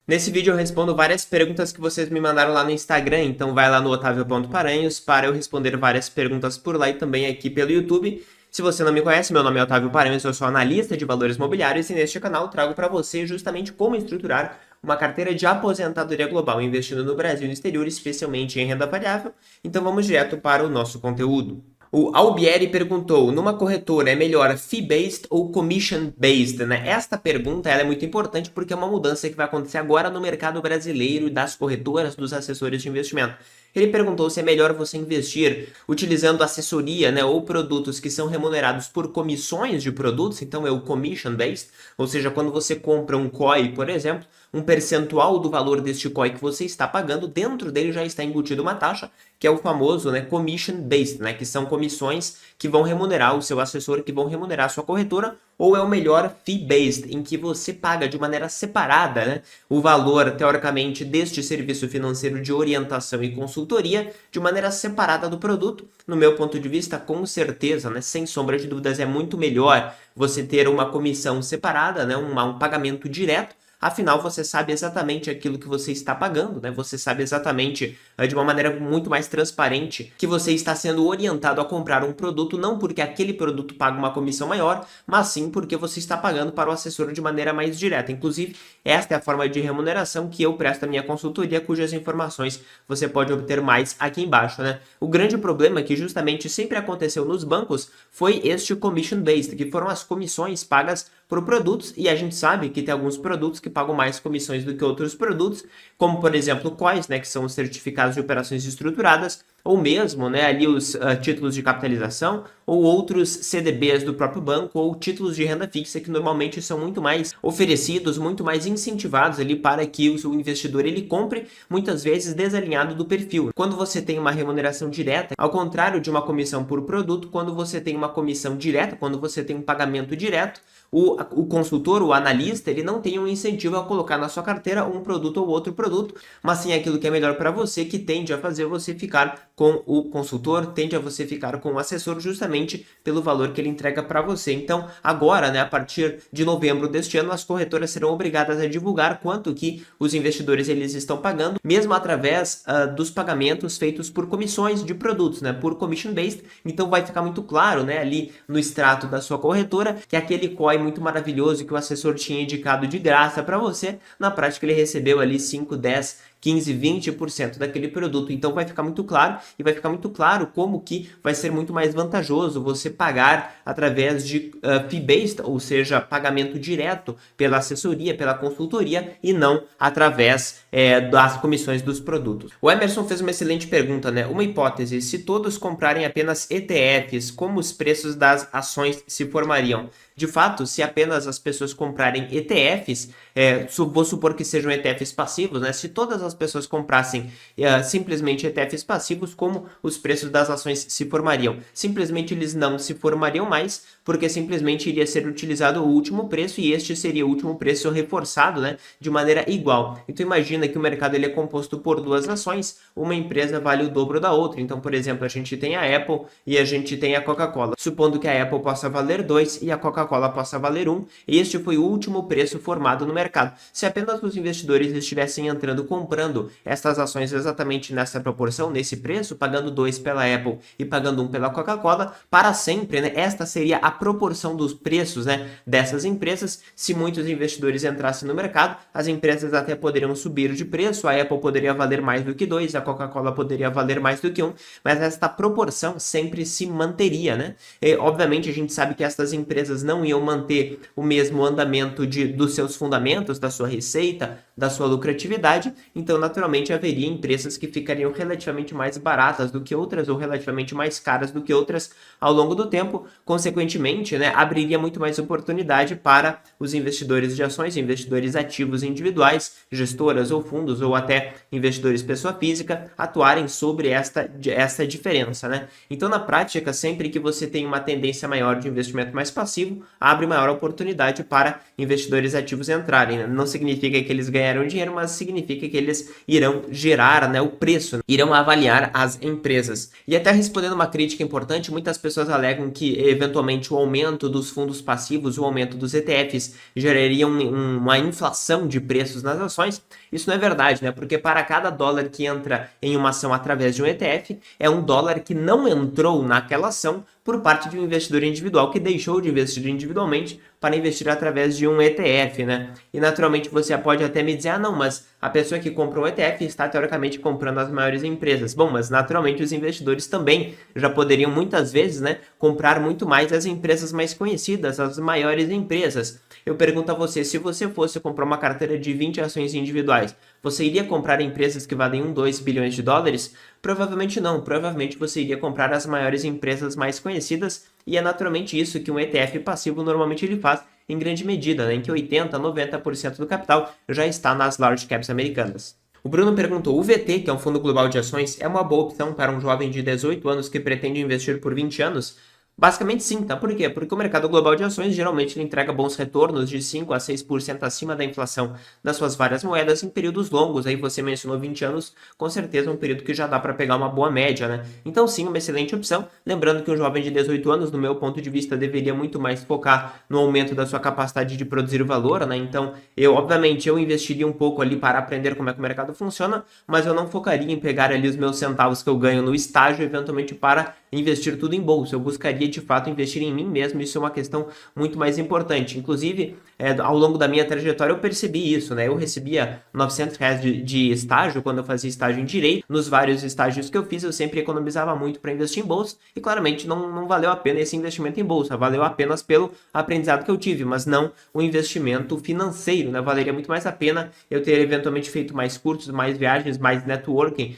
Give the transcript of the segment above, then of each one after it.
Nesse vídeo eu respondo várias perguntas que vocês me mandaram lá no Instagram, então vai lá no otavio.paranhos para eu responder várias perguntas por lá e também aqui pelo YouTube. Se você não me conhece, meu nome é Otávio Paranhos, eu sou analista de valores mobiliários e neste canal trago para você justamente como estruturar uma carteira de aposentadoria global investindo no Brasil e no exterior, especialmente em renda variável. Então vamos direto para o nosso conteúdo. O Albieri perguntou, numa corretora é melhor fee-based ou commission-based, né? Esta pergunta ela é muito importante porque é uma mudança que vai acontecer agora no mercado brasileiro das corretoras, dos assessores de investimento. Ele perguntou se é melhor você investir utilizando assessoria, né, ou produtos que são remunerados por comissões de produtos, então é o commission-based, ou seja, quando você compra um COI, por exemplo, um percentual do valor deste COI que você está pagando, dentro dele já está embutido uma taxa, que é o famoso, né, commission-based, né, que são comissões que vão remunerar o seu assessor, que vão remunerar a sua corretora, ou é o melhor fee-based, em que você paga de maneira separada, né, o valor, teoricamente, deste serviço financeiro de orientação e consultoria de maneira separada do produto. No meu ponto de vista, com certeza, né, sem sombra de dúvidas, é muito melhor você ter uma comissão separada, né, um pagamento direto. Afinal, você sabe exatamente aquilo que você está pagando, né? Você sabe exatamente, de uma maneira muito mais transparente, que você está sendo orientado a comprar um produto, não porque aquele produto paga uma comissão maior, mas sim porque você está pagando para o assessor de maneira mais direta. Inclusive, esta é a forma de remuneração que eu presto à minha consultoria, cujas informações você pode obter mais aqui embaixo, né? O grande problema que justamente sempre aconteceu nos bancos foi este commission-based, que foram as comissões pagas por produtos, e a gente sabe que tem alguns produtos que pagam mais comissões do que outros produtos, como por exemplo COIs, né, que são os certificados de operações estruturadas, ou mesmo, né, ali os títulos de capitalização, ou outros CDBs do próprio banco, ou títulos de renda fixa que normalmente são muito mais oferecidos, muito mais incentivados ali para que o investidor ele compre, muitas vezes desalinhado do perfil. Quando você tem uma remuneração direta, ao contrário de uma comissão por produto, quando você tem uma comissão direta, quando você tem um pagamento direto, o consultor, o analista, ele não tem um incentivo a colocar na sua carteira um produto ou outro produto, mas sim aquilo que é melhor para você, que tende a fazer você ficar com o consultor, tende a você ficar com o assessor justamente pelo valor que ele entrega para você. Então, agora, né, a partir de novembro deste ano, as corretoras serão obrigadas a divulgar quanto que os investidores eles estão pagando, mesmo através dos pagamentos feitos por comissões de produtos, né, por commission-based. Então, vai ficar muito claro, né, ali no extrato da sua corretora, que aquele COI muito maravilhoso que o assessor tinha indicado de graça para você, na prática ele recebeu ali 5, 10, 15, 20% daquele produto. Então vai ficar muito claro, e vai ficar muito claro como que vai ser muito mais vantajoso você pagar através de fee-based, ou seja, pagamento direto pela assessoria, pela consultoria, e não através das comissões dos produtos. O Emerson fez uma excelente pergunta, né? Uma hipótese, se todos comprarem apenas ETFs, como os preços das ações se formariam? De fato, se apenas as pessoas comprarem ETFs, vou supor que sejam ETFs passivos, né? Se todas as pessoas comprassem simplesmente ETFs passivos, como os preços das ações se formariam? Simplesmente eles não se formariam mais, porque simplesmente iria ser utilizado o último preço e este seria o último preço reforçado, né? De maneira igual. Então imagina que o mercado ele é composto por duas ações, uma empresa vale o dobro da outra. Então, por exemplo, a gente tem a Apple e a gente tem a Coca-Cola. Supondo que a Apple possa valer 2 e a Coca-Cola possa valer 1, este foi o último preço formado no mercado. Se apenas os investidores estivessem entrando comprando estas ações exatamente nessa proporção, nesse preço, pagando 2 pela Apple e pagando 1 pela Coca-Cola, para sempre, né, esta seria a proporção dos preços, né, dessas empresas. Se muitos investidores entrassem no mercado, as empresas até poderiam subir de preço, a Apple poderia valer mais do que 2, a Coca-Cola poderia valer mais do que 1, mas esta proporção sempre se manteria, né? E, obviamente, a gente sabe que estas empresas não iam manter o mesmo andamento dos seus fundamentos, da sua receita, da sua lucratividade, então naturalmente haveria empresas que ficariam relativamente mais baratas do que outras ou relativamente mais caras do que outras ao longo do tempo. Consequentemente, né, abriria muito mais oportunidade para os investidores de ações, investidores ativos individuais, gestoras ou fundos ou até investidores pessoa física atuarem sobre esta diferença, né? Então, na prática, sempre que você tem uma tendência maior de investimento mais passivo, abre maior oportunidade para investidores ativos entrarem, né? Não significa que eles ganharão dinheiro, mas significa que eles irão gerar, né, o preço, né? Irão avaliar as empresas. E até respondendo uma crítica importante, muitas pessoas alegam que eventualmente o aumento dos fundos passivos, o aumento dos ETFs gerariam uma inflação de preços nas ações. Isso não é verdade, né? Porque para cada dólar que entra em uma ação através de um ETF, é um dólar que não entrou naquela ação por parte de um investidor individual que deixou de investir individualmente para investir através de um ETF, né? E naturalmente você pode até me dizer, ah não, mas a pessoa que compra um ETF está teoricamente comprando as maiores empresas. Bom, mas naturalmente os investidores também já poderiam muitas vezes, né, comprar muito mais as empresas mais conhecidas, as maiores empresas. Eu pergunto a você, se você fosse comprar uma carteira de 20 ações individuais, você iria comprar empresas que valem 2 bilhões de dólares? Provavelmente não, provavelmente você iria comprar as maiores empresas mais conhecidas, e é naturalmente isso que um ETF passivo normalmente ele faz em grande medida, né, em que 80% a 90% do capital já está nas large caps americanas. O Bruno perguntou, o VT, que é um fundo global de ações, é uma boa opção para um jovem de 18 anos que pretende investir por 20 anos? Basicamente sim, tá? Por quê? Porque o mercado global de ações geralmente ele entrega bons retornos de 5 a 6% acima da inflação das suas várias moedas em períodos longos. Aí você mencionou 20 anos, com certeza é um período que já dá para pegar uma boa média, né? Então sim, uma excelente opção. Lembrando que um jovem de 18 anos, no meu ponto de vista, deveria muito mais focar no aumento da sua capacidade de produzir valor, né? Então, obviamente, eu investiria um pouco ali para aprender como é que o mercado funciona, mas eu não focaria em pegar ali os meus centavos que eu ganho no estágio, eventualmente para investir tudo em bolsa. Eu buscaria de fato investir em mim mesmo, isso é uma questão muito mais importante. Inclusive, ao longo da minha trajetória eu percebi isso, né? Eu recebia R$ 900 de estágio quando eu fazia estágio em Direito. Nos vários estágios que eu fiz, eu sempre economizava muito para investir em bolsa e claramente não valeu a pena esse investimento em bolsa, valeu apenas pelo aprendizado que eu tive, mas não o investimento financeiro, né? Valeria muito mais a pena eu ter eventualmente feito mais cursos, mais viagens, mais networking,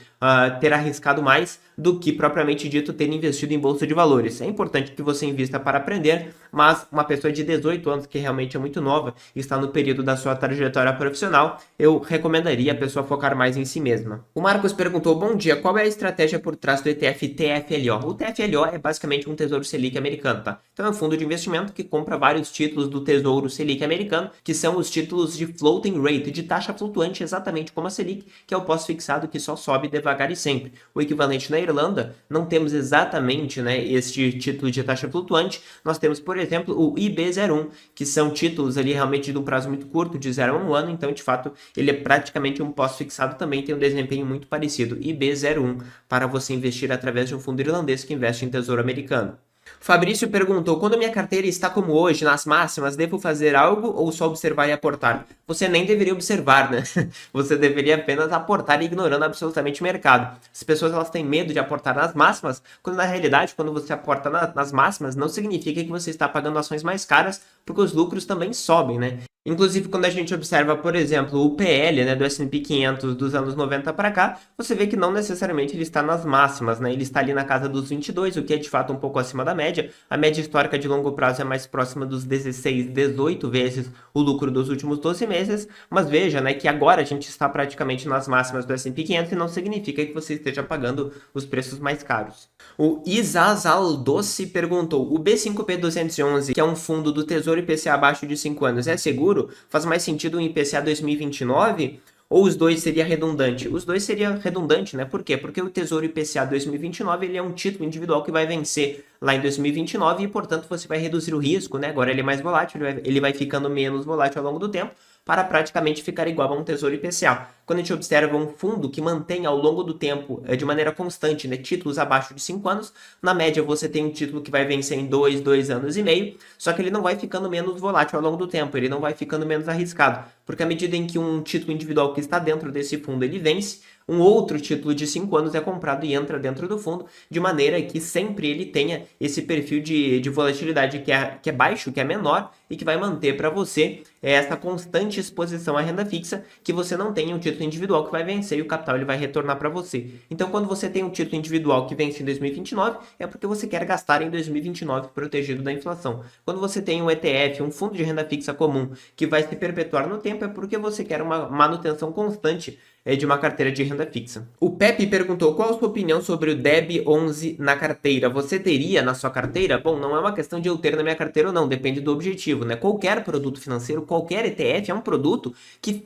ter arriscado mais do que propriamente dito ter investido em bolsa de valores. É importante que você invista para aprender, mas uma pessoa de 18 anos que realmente é muito nova e está no período da sua trajetória profissional, eu recomendaria a pessoa focar mais em si mesma. O Marcos perguntou, bom dia, qual é a estratégia por trás do ETF TFLO? O TFLO é basicamente um Tesouro Selic americano, tá? Então é um fundo de investimento que compra vários títulos do Tesouro Selic americano, que são os títulos de floating rate, de taxa flutuante, exatamente como a Selic, que é o pós-fixado que só sobe devagar e sempre. O equivalente na Irlanda, não temos exatamente, né, este título de taxa flutuante, nós temos, por exemplo, o IB01, que são títulos ali realmente de um prazo muito curto, de 0 a 1 ano, então de fato ele é praticamente um pós-fixado, também tem um desempenho muito parecido, IB01, para você investir através de um fundo irlandês que investe em tesouro americano. Fabrício perguntou, quando minha carteira está como hoje, nas máximas, devo fazer algo ou só observar e aportar? Você nem deveria observar, né? Você deveria apenas aportar ignorando absolutamente o mercado. As pessoas elas têm medo de aportar nas máximas, quando na realidade, quando você aporta nas máximas, não significa que você está pagando ações mais caras, porque os lucros também sobem, né? Inclusive, quando a gente observa, por exemplo, o PL, né, do S&P 500 dos anos 90 para cá, você vê que não necessariamente ele está nas máximas, né? Ele está ali na casa dos 22, o que é de fato um pouco acima da média. A média histórica de longo prazo é mais próxima dos 16, 18 vezes o lucro dos últimos 12 meses, mas veja, né, que agora a gente está praticamente nas máximas do S&P 500 e não significa que você esteja pagando os preços mais caros. O Isazal Doce perguntou, o B5P211, que é um fundo do Tesouro IPCA abaixo de 5 anos, é seguro? Faz mais sentido um IPCA 2029? Ou os dois seria redundante? Os dois seria redundante, né? Por quê? Porque o Tesouro IPCA 2029 ele é um título individual que vai vencer lá em 2029 e, portanto, você vai reduzir o risco, né? Agora ele é mais volátil, ele vai ficando menos volátil ao longo do tempo para praticamente ficar igual a um Tesouro IPCA. Quando a gente observa um fundo que mantém ao longo do tempo, de maneira constante, né, títulos abaixo de 5 anos, na média você tem um título que vai vencer em 2 anos e meio, só que ele não vai ficando menos volátil ao longo do tempo, ele não vai ficando menos arriscado, porque à medida em que um título individual que está dentro desse fundo ele vence, um outro título de 5 anos é comprado e entra dentro do fundo, de maneira que sempre ele tenha esse perfil de volatilidade que é baixo, que é menor, e que vai manter para você essa constante exposição à renda fixa, que você não tenha um título individual que vai vencer e o capital ele vai retornar para você. Então, quando você tem um título individual que vence em 2029, é porque você quer gastar em 2029 protegido da inflação. Quando você tem um ETF, um fundo de renda fixa comum, que vai se perpetuar no tempo, é porque você quer uma manutenção constante de uma carteira de renda fixa. O Pepe perguntou qual a sua opinião sobre o DEB 11 na carteira. Você teria na sua carteira? Bom, não é uma questão de eu ter na minha carteira ou não, depende do objetivo, né? Qualquer produto financeiro, qualquer ETF é um produto que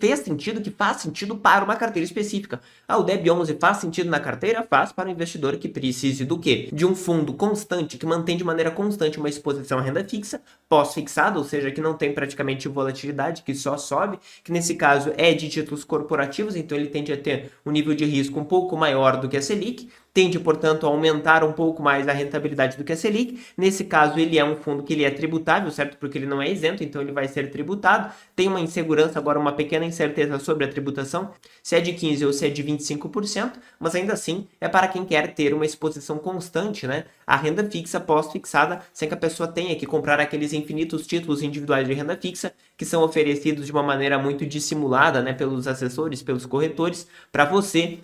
faz sentido para uma carteira específica. O DEB 11 faz sentido na carteira? Faz para o investidor que precise do quê? De um fundo constante, que mantém de maneira constante uma exposição à renda fixa, pós-fixada, ou seja, que não tem praticamente volatilidade, que só sobe, que nesse caso é de títulos corporativos, então ele tende a ter um nível de risco um pouco maior do que a Selic, tende, portanto, a aumentar um pouco mais a rentabilidade do que a Selic. Nesse caso, ele é um fundo que ele é tributável, certo? Porque ele não é isento, então ele vai ser tributado. Tem uma insegurança, agora uma pequena incerteza sobre a tributação, se é de 15% ou se é de 25%, mas ainda assim é para quem quer ter uma exposição constante, né? A renda fixa pós-fixada, sem que a pessoa tenha que comprar aqueles infinitos títulos individuais de renda fixa que são oferecidos de uma maneira muito dissimulada, né, pelos assessores, pelos corretores, para você,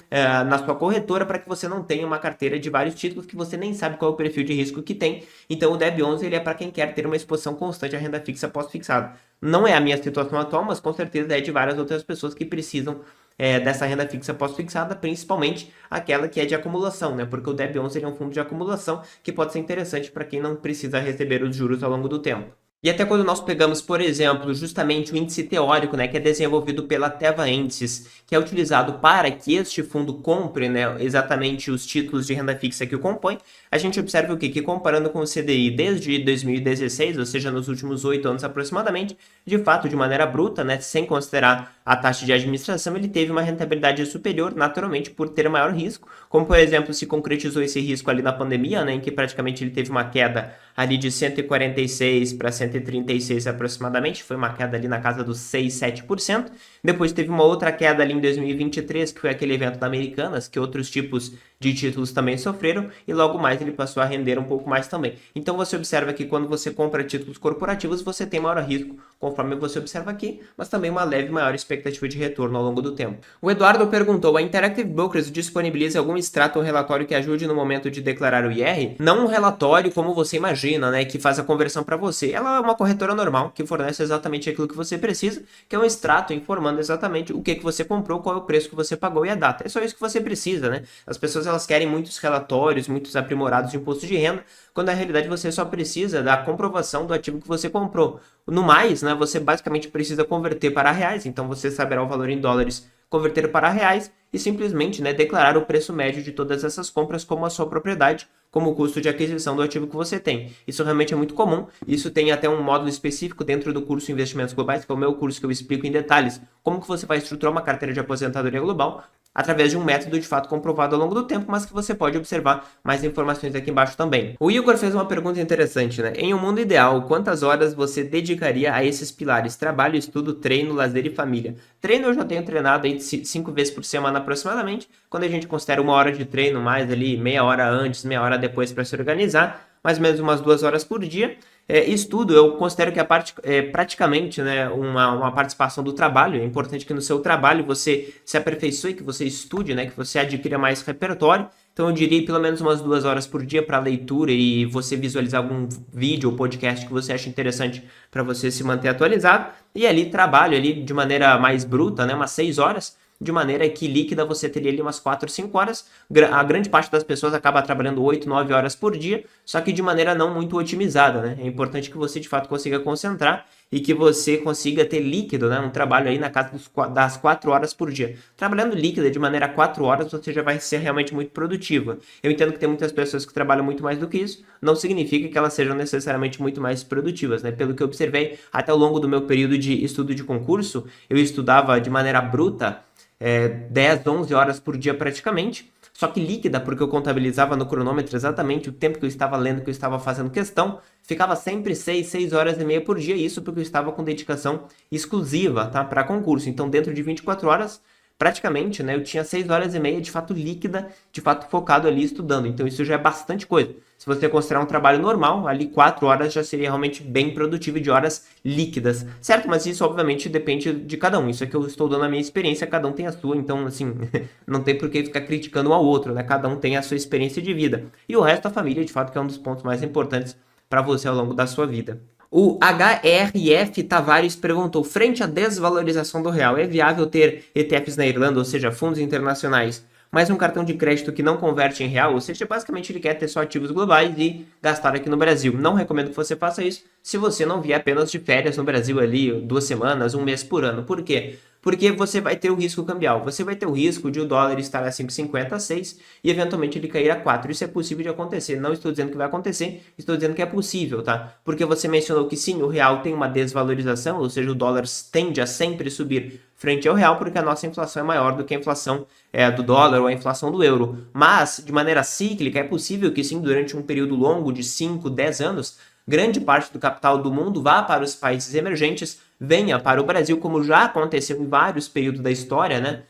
na sua corretora, para que você não tenha uma carteira de vários títulos que você nem sabe qual é o perfil de risco que tem. Então o DEB 11 ele é para quem quer ter uma exposição constante à renda fixa pós-fixada. Não é a minha situação atual, mas com certeza é de várias outras pessoas que precisam dessa renda fixa pós-fixada, principalmente aquela que é de acumulação, né? Porque o DEB 11 ele é um fundo de acumulação que pode ser interessante para quem não precisa receber os juros ao longo do tempo. E até quando nós pegamos, por exemplo, justamente o índice teórico, né, que é desenvolvido pela Teva Índices, que é utilizado para que este fundo compre, né, exatamente os títulos de renda fixa que o compõem, a gente observa o quê? Que comparando com o CDI desde 2016, ou seja, nos últimos 8 anos aproximadamente, de fato, de maneira bruta, né, sem considerar a taxa de administração, ele teve uma rentabilidade superior, naturalmente, por ter maior risco, como, por exemplo, se concretizou esse risco ali na pandemia, né, em que praticamente ele teve uma queda ali de 146 para 136 aproximadamente, foi uma queda ali na casa dos 6, 7%. Depois teve uma outra queda ali em 2023, que foi aquele evento da Americanas, que outros tipos de títulos também sofreram, e logo mais ele passou a render um pouco mais também. Então você observa que quando você compra títulos corporativos, você tem maior risco, conforme você observa aqui, mas também uma leve maior expectativa de retorno ao longo do tempo. O Eduardo perguntou, a Interactive Brokers disponibiliza algum extrato ou relatório que ajude no momento de declarar o IR? Não um relatório como você imagina, né, que faz a conversão para você. Ela é uma corretora normal, que fornece exatamente aquilo que você precisa, que é um extrato informando exatamente o que você comprou, qual é o preço que você pagou e a data. É só isso que você precisa, né? As pessoas elas querem muitos relatórios, muitos aprimorados de imposto de renda, quando na realidade você só precisa da comprovação do ativo que você comprou. No mais, né, você basicamente precisa converter para reais, então você saberá o valor em dólares, converter para reais e simplesmente, né, declarar o preço médio de todas essas compras como a sua propriedade, como o custo de aquisição do ativo que você tem. Isso realmente é muito comum, isso tem até um módulo específico dentro do curso Investimentos Globais, que é o meu curso que eu explico em detalhes como que você vai estruturar uma carteira de aposentadoria global, através de um método de fato comprovado ao longo do tempo, mas que você pode observar mais informações aqui embaixo também. O Igor fez uma pergunta interessante, né? Em um mundo ideal, quantas horas você dedicaria a esses pilares? Trabalho, estudo, treino, lazer e família. Treino eu já tenho treinado aí 5 vezes por semana aproximadamente, quando a gente considera 1 hora de treino, mais ali meia hora antes, meia hora depois para se organizar, mais ou menos umas 2 horas por dia. Estudo, eu considero que a parte é praticamente, né, uma participação do trabalho. É importante que no seu trabalho você se aperfeiçoe, que você estude, né, que você adquira mais repertório. Então eu diria pelo menos umas 2 horas por dia para leitura e você visualizar algum vídeo ou podcast que você acha interessante para você se manter atualizado. E ali trabalho ali de maneira mais bruta, né, umas 6 horas. De maneira que líquida você teria ali umas 4, 5 horas. A grande parte das pessoas acaba trabalhando 8, 9 horas por dia, só que de maneira não muito otimizada, né? É importante que você de fato consiga concentrar e que você consiga ter líquido, né? Um trabalho aí na casa das 4 horas por dia. Trabalhando líquida de maneira 4 horas, você já vai ser realmente muito produtiva. Eu entendo que tem muitas pessoas que trabalham muito mais do que isso, não significa que elas sejam necessariamente muito mais produtivas, né? Pelo que eu observei, até ao longo do meu período de estudo de concurso, eu estudava de maneira bruta, 10, 11 horas por dia praticamente, só que líquida, porque eu contabilizava no cronômetro exatamente o tempo que eu estava lendo, que eu estava fazendo questão, ficava sempre 6 horas e meia por dia, isso porque eu estava com dedicação exclusiva, tá, para concurso. Então, dentro de 24 horas, praticamente, né, eu tinha 6 horas e meia de fato líquida, de fato focado ali estudando. Então, isso já é bastante coisa. Se você considerar um trabalho normal, ali 4 horas já seria realmente bem produtivo de horas líquidas, certo? Mas isso, obviamente, depende de cada um. Isso é que eu estou dando a minha experiência, cada um tem a sua, então, assim, não tem por que ficar criticando um ao outro, né? Cada um tem a sua experiência de vida. E o resto da família, de fato, que é um dos pontos mais importantes para você ao longo da sua vida. O HRF Tavares perguntou, frente à desvalorização do real, é viável ter ETFs na Irlanda, ou seja, fundos internacionais, mas um cartão de crédito que não converte em real? Ou seja, basicamente ele quer ter só ativos globais e gastar aqui no Brasil. Não recomendo que você faça isso se você não vier apenas de férias no Brasil ali, 2 semanas, 1 mês por ano. Por quê? Porque você vai ter o risco cambial. Você vai ter o risco de o dólar estar a 5,50, a 6 e eventualmente ele cair a 4. Isso é possível de acontecer. Não estou dizendo que vai acontecer, estou dizendo que é possível, tá? Porque você mencionou que sim, o real tem uma desvalorização, ou seja, o dólar tende a sempre subir frente ao real porque a nossa inflação é maior do que a inflação do dólar ou a inflação do euro. Mas, de maneira cíclica, é possível que sim, durante um período longo de 5, 10 anos, grande parte do capital do mundo vá para os países emergentes, venha para o Brasil, como já aconteceu em vários períodos da história, né?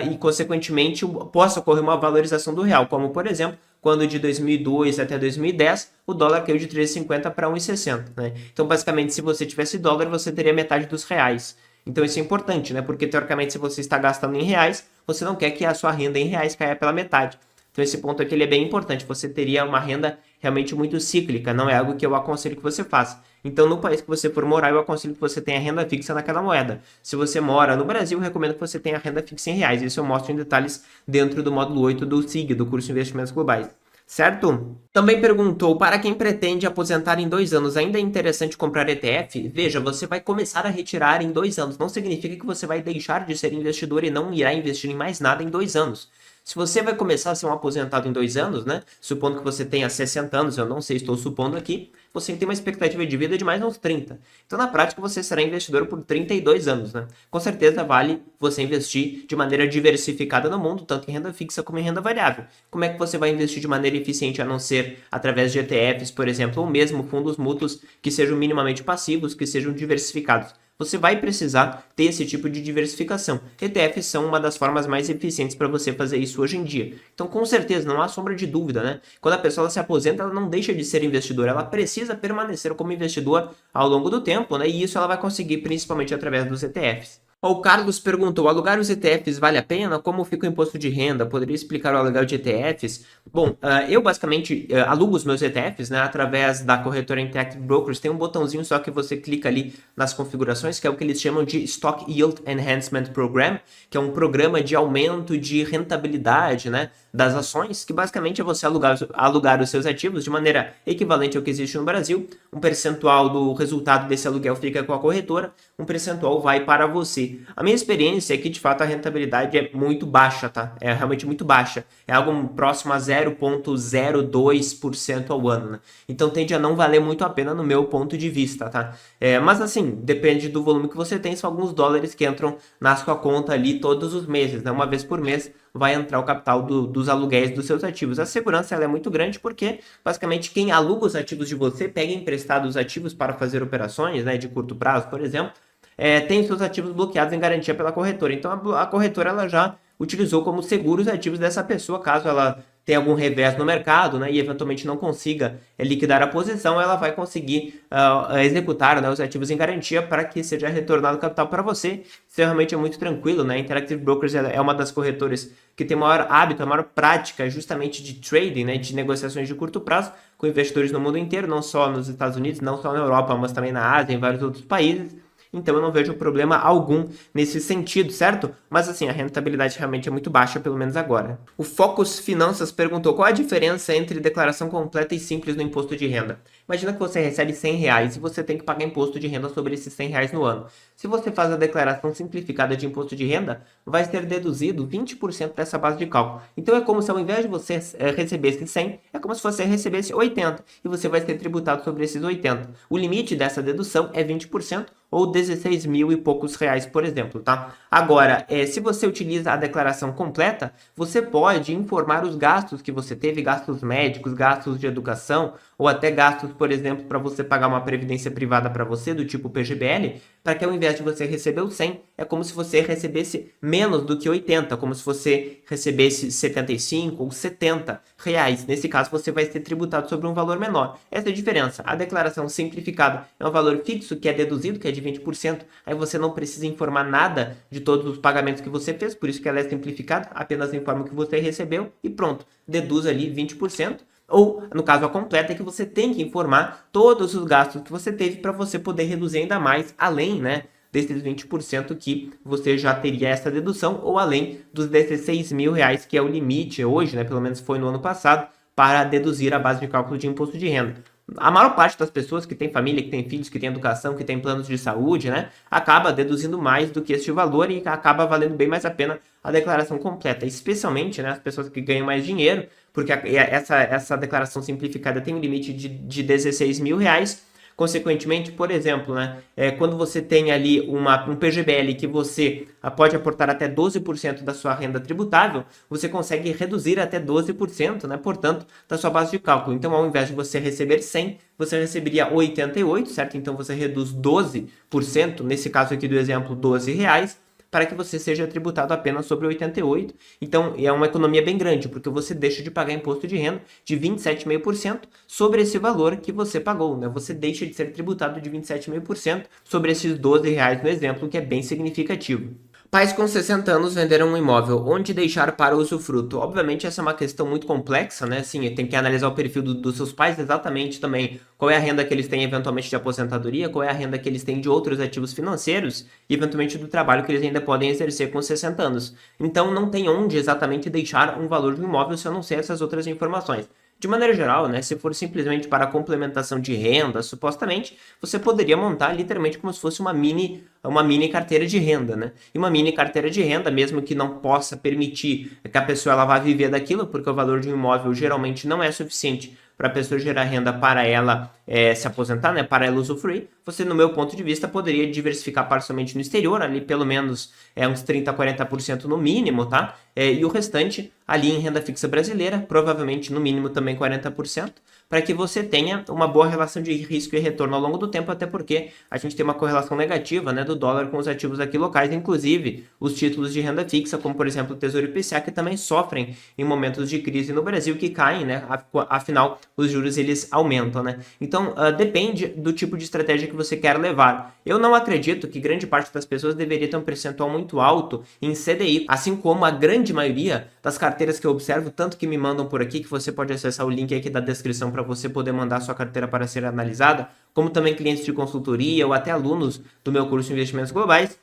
E, consequentemente, possa ocorrer uma valorização do real, como, por exemplo, quando de 2002 até 2010, o dólar caiu de 3,50 para 1,60, né? Então, basicamente, se você tivesse dólar, você teria metade dos reais. Então, isso é importante, né? Porque, teoricamente, se você está gastando em reais, você não quer que a sua renda em reais caia pela metade. Então, esse ponto aqui ele é bem importante. Você teria uma renda realmente muito cíclica, não é algo que eu aconselho que você faça. Então, no país que você for morar, eu aconselho que você tenha renda fixa naquela moeda. Se você mora no Brasil, eu recomendo que você tenha renda fixa em reais. Isso eu mostro em detalhes dentro do módulo 8 do SIG, do curso de Investimentos Globais. Certo? Também perguntou, para quem pretende aposentar em 2 anos, ainda é interessante comprar ETF? Veja, você vai começar a retirar em 2 anos. Não significa que você vai deixar de ser investidor e não irá investir em mais nada em 2 anos. Se você vai começar a ser um aposentado em 2 anos, né? Supondo que você tenha 60 anos, eu não sei, estou supondo aqui, você tem uma expectativa de vida de mais uns 30. Então, na prática, você será investidor por 32 anos, né? Com certeza vale você investir de maneira diversificada no mundo, tanto em renda fixa como em renda variável. Como é que você vai investir de maneira eficiente, a não ser através de ETFs, por exemplo, ou mesmo fundos mútuos que sejam minimamente passivos, que sejam diversificados? Você vai precisar ter esse tipo de diversificação. ETFs são uma das formas mais eficientes para você fazer isso hoje em dia. Então, com certeza, não há sombra de dúvida, né? Quando a pessoa se aposenta, ela não deixa de ser investidora, ela precisa permanecer como investidor ao longo do tempo, né? E isso ela vai conseguir principalmente através dos ETFs. O Carlos perguntou, alugar os ETFs vale a pena? Como fica o imposto de renda? Poderia explicar o aluguel de ETFs? Bom, eu basicamente alugo os meus ETFs, né, através da corretora Interactive Brokers. Tem um botãozinho só que você clica ali nas configurações, que é o que eles chamam de Stock Yield Enhancement Program, que é um programa de aumento de rentabilidade, né, das ações, que basicamente é você alugar os seus ativos de maneira equivalente ao que existe no Brasil. Um percentual do resultado desse aluguel fica com a corretora, um percentual vai para você. A minha experiência é que, de fato, a rentabilidade é muito baixa, tá? É realmente muito baixa. É algo próximo a 0,02% ao ano, né? Então, tende a não valer muito a pena no meu ponto de vista, tá? Mas, assim, depende do volume que você tem. São alguns dólares que entram na sua conta ali todos os meses, né? Uma vez por mês vai entrar o capital dos aluguéis dos seus ativos. A segurança ela é muito grande porque, basicamente, quem aluga os ativos de você, pega emprestado os ativos para fazer operações, né, de curto prazo, por exemplo, tem seus ativos bloqueados em garantia pela corretora. Então, a corretora ela já utilizou como seguro os ativos dessa pessoa, caso ela tenha algum revés no mercado, né, e eventualmente não consiga liquidar a posição, ela vai conseguir executar, né, os ativos em garantia para que seja retornado o capital para você. Isso realmente é muito tranquilo, né? Interactive Brokers é uma das corretoras que tem maior hábito, a maior prática justamente de trading, né, de negociações de curto prazo com investidores no mundo inteiro, não só nos Estados Unidos, não só na Europa, mas também na Ásia, em vários outros países. Então eu não vejo problema algum nesse sentido, certo? Mas assim, a rentabilidade realmente é muito baixa, pelo menos agora. O Focus Finanças perguntou qual a diferença entre declaração completa e simples no imposto de renda. Imagina que você recebe R$ 100 e você tem que pagar imposto de renda sobre esses R$ 100 no ano. Se você faz a declaração simplificada de imposto de renda, vai ser deduzido 20% dessa base de cálculo. Então é como se ao invés de você recebesse 100, é como se você recebesse 80 e você vai ser tributado sobre esses 80. O limite dessa dedução é 20%, ou 16 mil e poucos reais, por exemplo, tá? Agora, se você utiliza a declaração completa, você pode informar os gastos que você teve, gastos médicos, gastos de educação, ou até gastos, por exemplo, para você pagar uma previdência privada para você, do tipo PGBL, para que ao invés de você receber o 100, é como se você recebesse menos do que 80, como se você recebesse 75 ou 70 reais. Nesse caso, você vai ser tributado sobre um valor menor. Essa é a diferença. A declaração simplificada é um valor fixo que é deduzido, que é de 20%. Aí você não precisa informar nada de todos os pagamentos que você fez, por isso que ela é simplificada, apenas informa o que você recebeu e pronto, deduz ali 20%. ou, no caso, a completa, é que você tem que informar todos os gastos que você teve para você poder reduzir ainda mais, além, né, desses 20% que você já teria essa dedução, ou além dos 16 mil reais, que é o limite hoje, né, pelo menos foi no ano passado, para deduzir a base de cálculo de imposto de renda. A maior parte das pessoas que tem família, que tem filhos, que tem educação, que tem planos de saúde, né, acaba deduzindo mais do que este valor e acaba valendo bem mais a pena a declaração completa, especialmente, né, as pessoas que ganham mais dinheiro, porque essa declaração simplificada tem um limite de 16 mil reais. Consequentemente, por exemplo, né, quando você tem ali um PGBL que você pode aportar até 12% da sua renda tributável, você consegue reduzir até 12%, né, portanto, da sua base de cálculo. Então, ao invés de você receber 100, você receberia 88, certo? Então, você reduz 12%, nesse caso aqui do exemplo, R$ 12, para que você seja tributado apenas sobre 88. Então, é uma economia bem grande, porque você deixa de pagar imposto de renda de 27,5% sobre esse valor que você pagou, né? Você deixa de ser tributado de 27,5% sobre esses R$ 12 no exemplo, que é bem significativo. Pais com 60 anos venderam um imóvel, onde deixar para usufruto? Obviamente essa é uma questão muito complexa, né? Assim, tem que analisar o perfil dos seus pais exatamente também, qual é a renda que eles têm eventualmente de aposentadoria, qual é a renda que eles têm de outros ativos financeiros e eventualmente do trabalho que eles ainda podem exercer com 60 anos. Então não tem onde exatamente deixar um valor de um imóvel se eu não sei essas outras informações. De maneira geral, né, se for simplesmente para complementação de renda, supostamente, você poderia montar literalmente como se fosse uma mini carteira de renda, né? E uma mini carteira de renda, mesmo que não possa permitir que a pessoa ela vá viver daquilo, porque o valor de um imóvel geralmente não é suficiente para a pessoa gerar renda para ela se aposentar, né, para ela usufruir, você, no meu ponto de vista, poderia diversificar parcialmente no exterior, ali pelo menos uns 30% a 40% no mínimo, tá? E o restante ali em renda fixa brasileira, provavelmente no mínimo também 40%, para que você tenha uma boa relação de risco e retorno ao longo do tempo, até porque a gente tem uma correlação negativa, né, do dólar com os ativos aqui locais, inclusive os títulos de renda fixa, como por exemplo o Tesouro IPCA, que também sofrem em momentos de crise no Brasil, que caem, né, afinal os juros eles aumentam, né? Então depende do tipo de estratégia que você quer levar. Eu não acredito que grande parte das pessoas deveria ter um percentual muito alto em CDI, assim como a grande maioria das carteiras que eu observo, tanto que me mandam por aqui, que você pode acessar o link aqui da descrição para você poder mandar sua carteira para ser analisada, como também clientes de consultoria ou até alunos do meu curso de Investimentos Globais,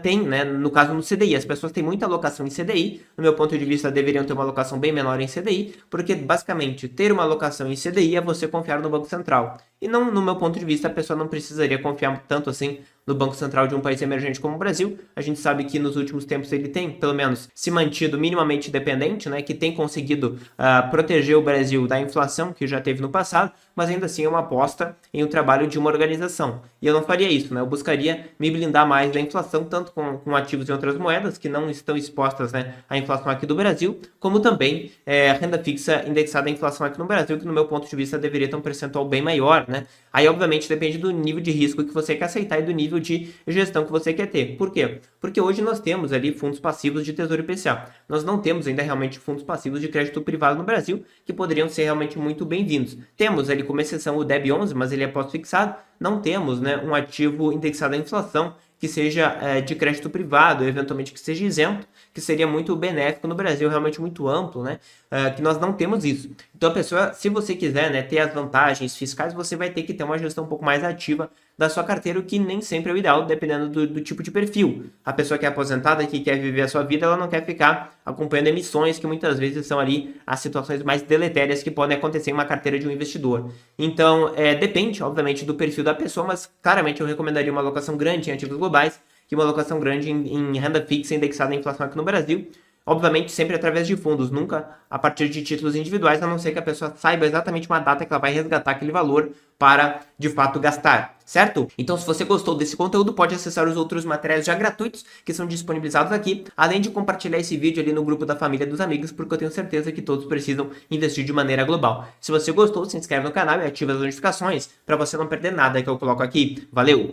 tem, né, no caso no CDI, as pessoas têm muita alocação em CDI, no meu ponto de vista deveriam ter uma alocação bem menor em CDI, porque basicamente ter uma alocação em CDI é você confiar no Banco Central, e não, no meu ponto de vista, a pessoa não precisaria confiar tanto assim no Banco Central de um país emergente como o Brasil. A gente sabe que nos últimos tempos ele tem, pelo menos, se mantido minimamente dependente, né, que tem conseguido proteger o Brasil da inflação que já teve no passado, mas ainda assim é uma aposta em um trabalho de uma organização. E eu não faria isso, né? Eu buscaria me blindar mais da inflação, tanto com ativos em outras moedas, que não estão expostas, né, à inflação aqui do Brasil, como também renda fixa indexada à inflação aqui no Brasil, que no meu ponto de vista deveria ter um percentual bem maior, né? Aí, obviamente, depende do nível de risco que você quer aceitar e do nível de gestão que você quer ter. Por quê? Porque hoje nós temos ali fundos passivos de Tesouro IPCA. Nós não temos ainda realmente fundos passivos de crédito privado no Brasil, que poderiam ser realmente muito bem-vindos. Temos ali como exceção o DEB11, mas ele é pós-fixado. Não temos, né, um ativo indexado à inflação que seja de crédito privado, eventualmente que seja isento, que seria muito benéfico no Brasil, realmente muito amplo, né? Que nós não temos isso. Então, a pessoa, se você quiser, né, ter as vantagens fiscais, você vai ter que ter uma gestão um pouco mais ativa da sua carteira, o que nem sempre é o ideal, dependendo do tipo de perfil. A pessoa que é aposentada, que quer viver a sua vida, ela não quer ficar acompanhando emissões, que muitas vezes são ali as situações mais deletérias que podem acontecer em uma carteira de um investidor. Então, depende, obviamente, do perfil da pessoa, mas claramente eu recomendaria uma alocação grande em ativos globais, que uma alocação grande em renda fixa indexada à inflação aqui no Brasil. Obviamente, sempre através de fundos, nunca a partir de títulos individuais, a não ser que a pessoa saiba exatamente uma data que ela vai resgatar aquele valor para, de fato, gastar, certo? Então, se você gostou desse conteúdo, pode acessar os outros materiais já gratuitos que são disponibilizados aqui, além de compartilhar esse vídeo ali no grupo da família dos amigos, porque eu tenho certeza que todos precisam investir de maneira global. Se você gostou, se inscreve no canal e ativa as notificações para você não perder nada que eu coloco aqui. Valeu!